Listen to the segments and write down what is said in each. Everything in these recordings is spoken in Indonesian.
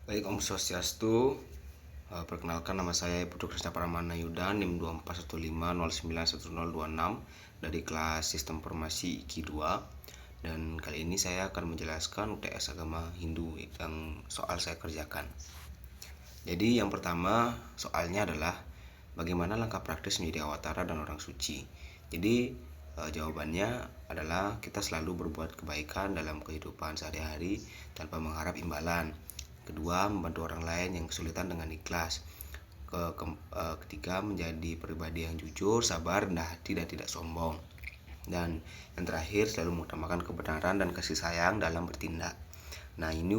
Baik, Om Swastiastu. Perkenalkan, nama saya Putu Krisna Paramana Yuda, NIM 2415091026 dari kelas Sistem Informasi IKI 2. Dan kali ini saya akan menjelaskan UTS Agama Hindu yang soal saya kerjakan. Jadi yang pertama soalnya adalah bagaimana langkah praktis menjadi awatara dan orang suci. Jadi jawabannya adalah kita selalu berbuat kebaikan dalam kehidupan sehari-hari tanpa mengharap imbalan. Kedua, membantu orang lain yang kesulitan dengan ikhlas. Ketiga, menjadi pribadi yang jujur, sabar, rendah hati, dan tidak sombong. Dan yang terakhir, selalu mengutamakan kebenaran dan kasih sayang dalam bertindak. Nah, ini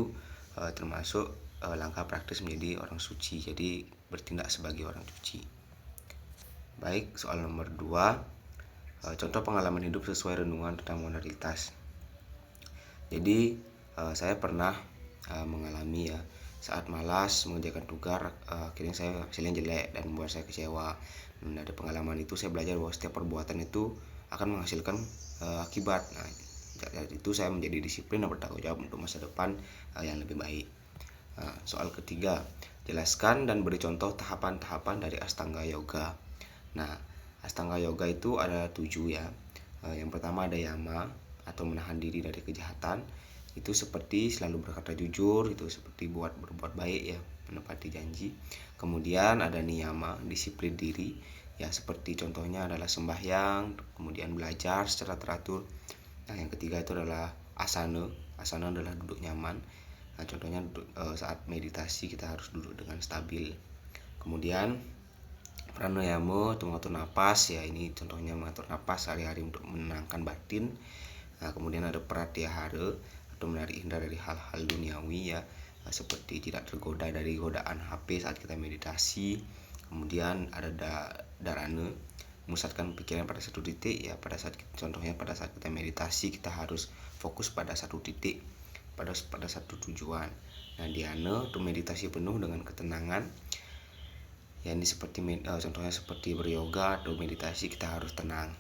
termasuk langkah praktis menjadi orang suci, jadi bertindak sebagai orang suci. Baik, soal nomor 2, contoh pengalaman hidup sesuai renungan tentang moralitas. Jadi saya pernah mengalami saat malas mengerjakan tugas, akhirnya saya hasilnya jelek dan membuat saya kecewa. Dan dari pengalaman itu saya belajar bahwa setiap perbuatan itu akan menghasilkan akibat. Nah, dari itu saya menjadi disiplin dan bertanggung jawab untuk masa depan yang lebih baik. Soal ketiga, jelaskan dan beri contoh tahapan-tahapan dari Astanga Yoga. Nah, Astanga Yoga itu ada 7 ya. Yang pertama ada Yama atau menahan diri dari kejahatan. Itu seperti selalu berkata jujur, itu seperti berbuat baik ya, menepati janji. Kemudian ada Niyama, disiplin diri ya, seperti contohnya adalah sembahyang, kemudian belajar secara teratur. Nah, yang ketiga itu adalah asana. Asana adalah duduk nyaman. Nah, contohnya saat meditasi kita harus duduk dengan stabil. Kemudian pranayama atau mengatur napas ya, ini contohnya mengatur napas sehari-hari untuk menenangkan batin. Nah, kemudian ada pratyahara atau menarik hindar dari hal-hal duniawi ya, seperti tidak tergoda dari godaan HP saat kita meditasi. Kemudian ada dharana, memusatkan pikiran pada satu titik ya, contohnya pada saat kita meditasi kita harus fokus pada satu titik, pada satu tujuan. Nah, dhyana atau meditasi penuh dengan ketenangan ya, ini seperti contohnya seperti beryoga atau meditasi kita harus tenang.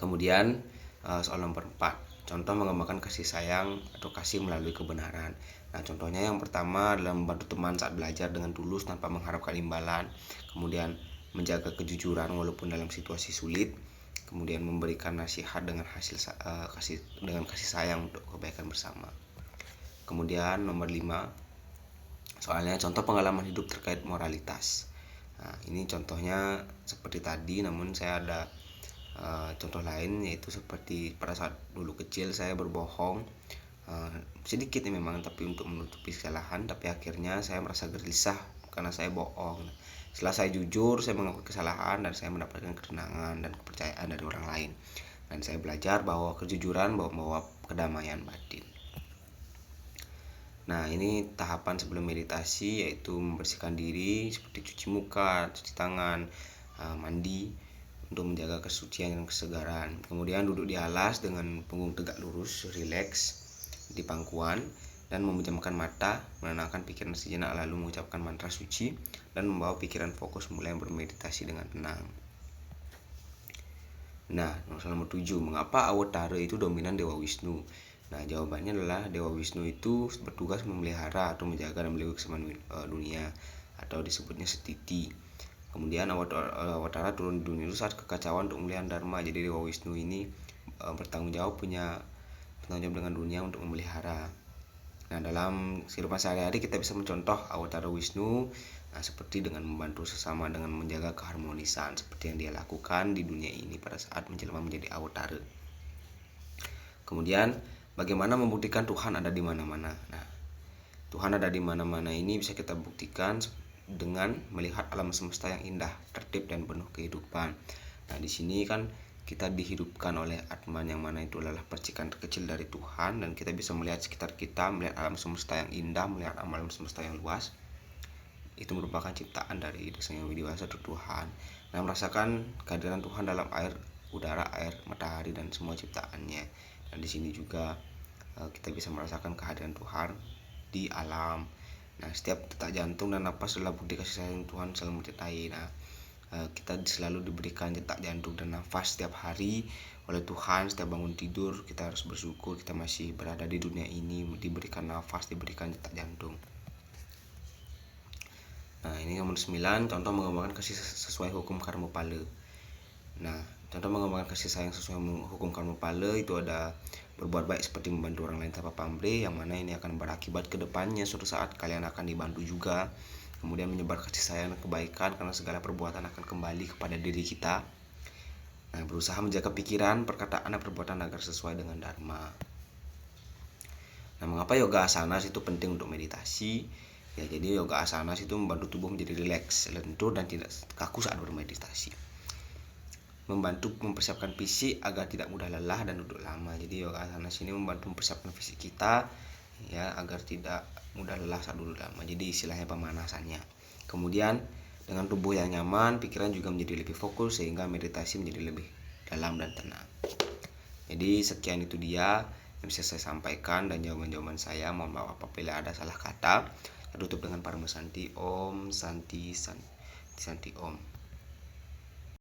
Kemudian soal nomor 4, contoh mengembangkan kasih sayang atau kasih melalui kebenaran. Nah, contohnya yang pertama adalah membantu teman saat belajar dengan tulus tanpa mengharapkan imbalan. Kemudian menjaga kejujuran walaupun dalam situasi sulit. Kemudian memberikan nasihat dengan kasih sayang untuk kebaikan bersama. Kemudian nomor 5, soalnya contoh pengalaman hidup terkait moralitas. Nah, ini contohnya seperti tadi, namun saya ada contoh lain, yaitu seperti pada saat dulu kecil saya berbohong sedikit ya memang, tapi untuk menutupi kesalahan, tapi akhirnya saya merasa gelisah karena saya bohong. Setelah saya jujur, saya mengakui kesalahan dan saya mendapatkan ketenangan dan kepercayaan dari orang lain. Dan saya belajar bahwa kejujuran membawa kedamaian batin. Nah, ini tahapan sebelum meditasi, yaitu membersihkan diri seperti cuci muka, cuci tangan, mandi untuk menjaga kesucian dan kesegaran. Kemudian duduk di alas dengan punggung tegak lurus, rileks di pangkuan dan memejamkan mata, menenangkan pikiran sejenak lalu mengucapkan mantra suci dan membawa pikiran fokus mulai bermeditasi dengan tenang. Nah, nomor 7, mengapa awatara itu dominan Dewa Wisnu? Nah, jawabannya adalah Dewa Wisnu itu bertugas memelihara atau menjaga dan melindungi keseimbangan dunia atau disebutnya setiti. Kemudian awatara turun di dunia itu saat kekacauan untuk memelihara dharma. Jadi Dewa Wisnu ini bertanggung jawab dengan dunia untuk memelihara. Nah, dalam kehidupan sehari-hari kita bisa mencontoh awatara Wisnu seperti dengan membantu sesama dengan menjaga keharmonisan seperti yang dia lakukan di dunia ini pada saat menjelma menjadi awatara. Kemudian bagaimana membuktikan Tuhan ada di mana-mana? Nah, Tuhan ada di mana-mana ini bisa kita buktikan dengan melihat alam semesta yang indah, tertib dan penuh kehidupan. Nah, di sini kan kita dihidupkan oleh Atman yang mana itu adalah percikan terkecil dari Tuhan, dan kita bisa melihat sekitar kita, melihat alam semesta yang indah, melihat alam semesta yang luas. Itu merupakan ciptaan dari Sang Yang Widi Wasa Tuhan. Nah, merasakan kehadiran Tuhan dalam air, udara, air, matahari dan semua ciptaannya. Dan di sini juga kita bisa merasakan kehadiran Tuhan di alam. Nah, setiap detak jantung dan napas adalah bukti kasih sayang Tuhan selalu mencintai. Nah, kita selalu diberikan detak jantung dan nafas setiap hari oleh Tuhan. Setiap bangun tidur kita harus bersyukur kita masih berada di dunia ini, diberikan nafas, diberikan detak jantung. Nah, ini nomor 9, contoh mengembangkan kasih sesuai hukum karma pala. Nah, contoh mengembangkan kasih sayang sesuai hukum karma pala itu ada berbuat baik seperti membantu orang lain tanpa pamrih, yang mana ini akan berakibat ke depannya suatu saat kalian akan dibantu juga. Kemudian menyebar kasih sayang dan kebaikan karena segala perbuatan akan kembali kepada diri kita. Nah, berusaha menjaga pikiran, perkataan, dan perbuatan agar sesuai dengan dharma. Nah, mengapa yoga asanas itu penting untuk meditasi? Ya, jadi yoga asanas itu membantu tubuh menjadi rileks, lentur, dan tidak kaku saat bermeditasi. Membantu mempersiapkan fisik agar tidak mudah lelah dan duduk lama. Jadi yoga asanas ini membantu mempersiapkan fisik kita ya agar tidak mudah lelah saat duduk lama. Jadi istilahnya pemanasannya. Kemudian dengan tubuh yang nyaman, pikiran juga menjadi lebih fokus sehingga meditasi menjadi lebih dalam dan tenang. Jadi sekian itu dia yang bisa saya sampaikan dan jawaban-jawaban saya. Mohon maaf apabila ada salah kata. Saya tutup dengan Parama Santi. Om Santi Santi Santi Om.